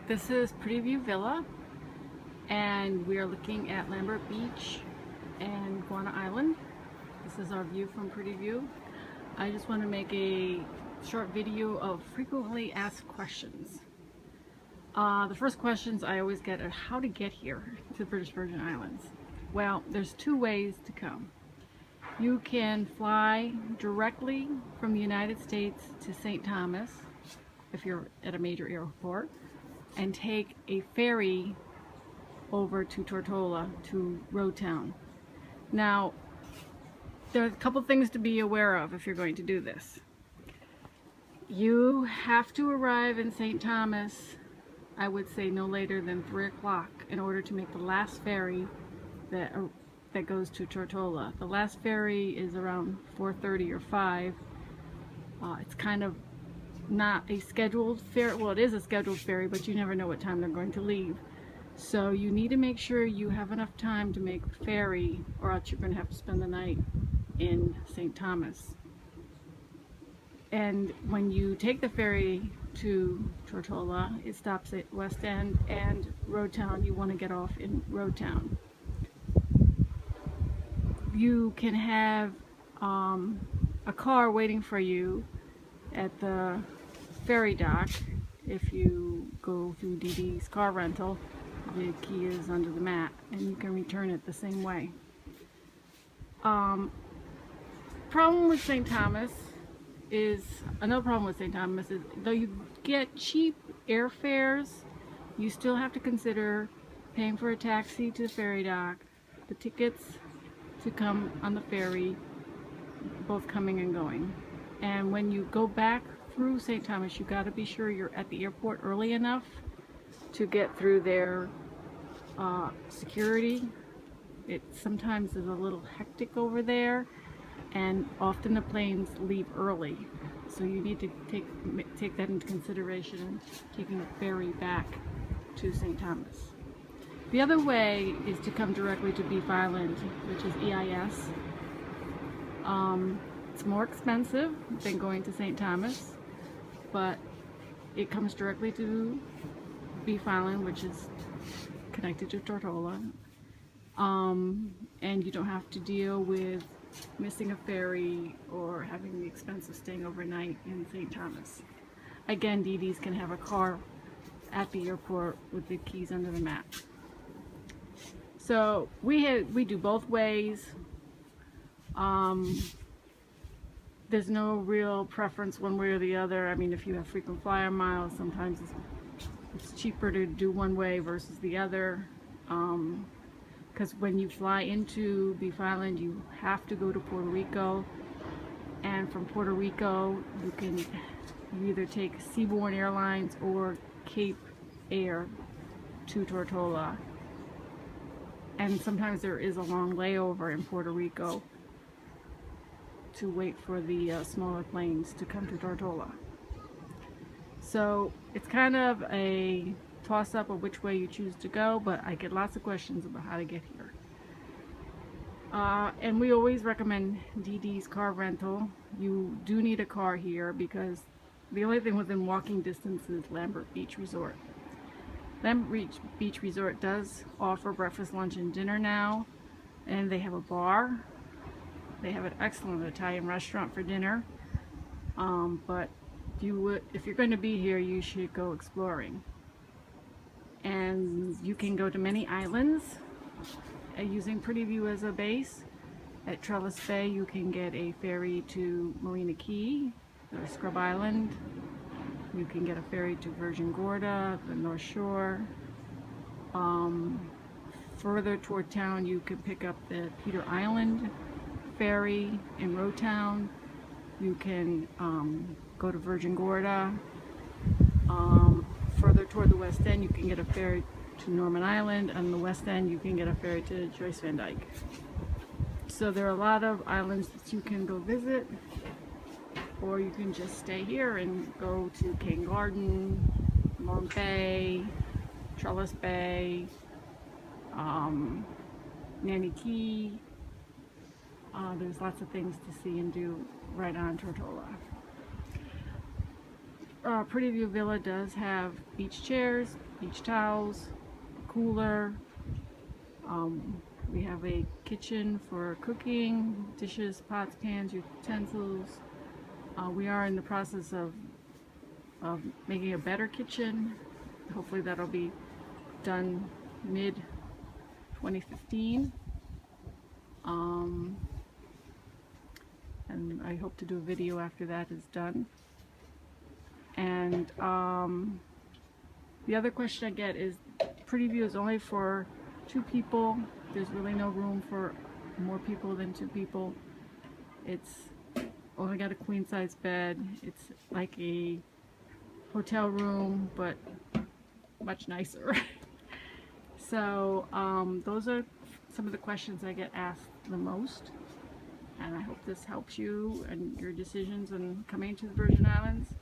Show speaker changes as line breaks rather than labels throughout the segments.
This is Pretty View Villa, and we are looking at Lambert Beach and Guana Island. This is our view from Pretty View. I just want to make a short video of frequently asked questions. The first questions I always get are how to get here to the British Virgin Islands. Well, there's two ways to come. You can fly directly from the United States to St. Thomas if you're at a major airport, and take a ferry over to Tortola, to Road Town. Now, there are a couple things to be aware of if you're going to do this. You have to arrive in St. Thomas, I would say no later than 3 o'clock in order to make the last ferry that goes to Tortola. The last ferry is around 4:30 or 5. It's kind of not a scheduled ferry. Well, it is a scheduled ferry, but you never know what time they're going to leave. So you need to make sure you have enough time to make the ferry, or else you're going to have to spend the night in St. Thomas. And when you take the ferry to Tortola, it stops at West End and Road Town. You want to get off in Road Town. You can have a car waiting for you at the ferry dock. If you go through DD's car rental, the key is under the mat and you can return it the same way. Another problem with St. Thomas is though you get cheap airfares, you still have to consider paying for a taxi to the ferry dock, the tickets to come on the ferry, both coming and going. And when you go back through St. Thomas, you got to be sure you're at the airport early enough to get through their security. It sometimes is a little hectic over there, and often the planes leave early. So you need to take that into consideration in taking a ferry back to St. Thomas. The other way is to come directly to Beef Island, which is EIS. It's more expensive than going to St. Thomas, but it comes directly to Beef Island, which is connected to Tortola, and you don't have to deal with missing a ferry or having the expense of staying overnight in St. Thomas. Again, DD's can have a car at the airport with the keys under the mat. So we do both ways. There's no real preference one way or the other. I mean, if you have frequent flyer miles, sometimes it's cheaper to do one way versus the other. Because when you fly into Beef Island, you have to go to Puerto Rico, and from Puerto Rico you either take Seabourn Airlines or Cape Air to Tortola. And sometimes there is a long layover in Puerto Rico to wait for the smaller planes to come to Tortola. So it's kind of a toss-up of which way you choose to go, but I get lots of questions about how to get here. And we always recommend DD's car rental. You do need a car here because the only thing within walking distance is Lambert Beach Resort. Lambert Beach Resort does offer breakfast, lunch, and dinner now, and they have a bar. They have an excellent Italian restaurant for dinner, but if you're going to be here, you should go exploring. And you can go to many islands using Pretty View as a base. At Trellis Bay, you can get a ferry to Marina Key, or Scrub Island. You can get a ferry to Virgin Gorda, the North Shore. Further toward town, you can pick up the Peter Island ferry in Road Town. You can go to Virgin Gorda. Further toward the West End, you can get a ferry to Norman Island. On the West End, you can get a ferry to Joyce Van Dyke. So there are a lot of islands that you can go visit, or you can just stay here and go to Cane Garden, Long Bay, Trellis Bay, Nanny Key. There's lots of things to see and do right on Tortola. Pretty View Villa does have beach chairs. beach towels, cooler. We have a kitchen for cooking, dishes, pots, pans, utensils. We are in the process of making a better kitchen. Hopefully that'll be done mid 2015. And I hope to do a video after that is done. And the other question I get is, Pretty View is only for 2 people. There's really no room for more people than 2 people. It's only got a queen size bed. It's like a hotel room, but much nicer. So those are some of the questions I get asked the most, and I hope this helps you and your decisions on coming to the Virgin Islands.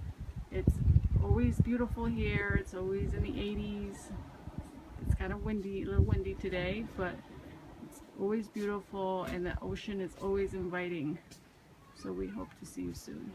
It's always beautiful here. It's always in the 80s. It's kind of windy, a little windy today, but it's always beautiful, and the ocean is always inviting. So we hope to see you soon.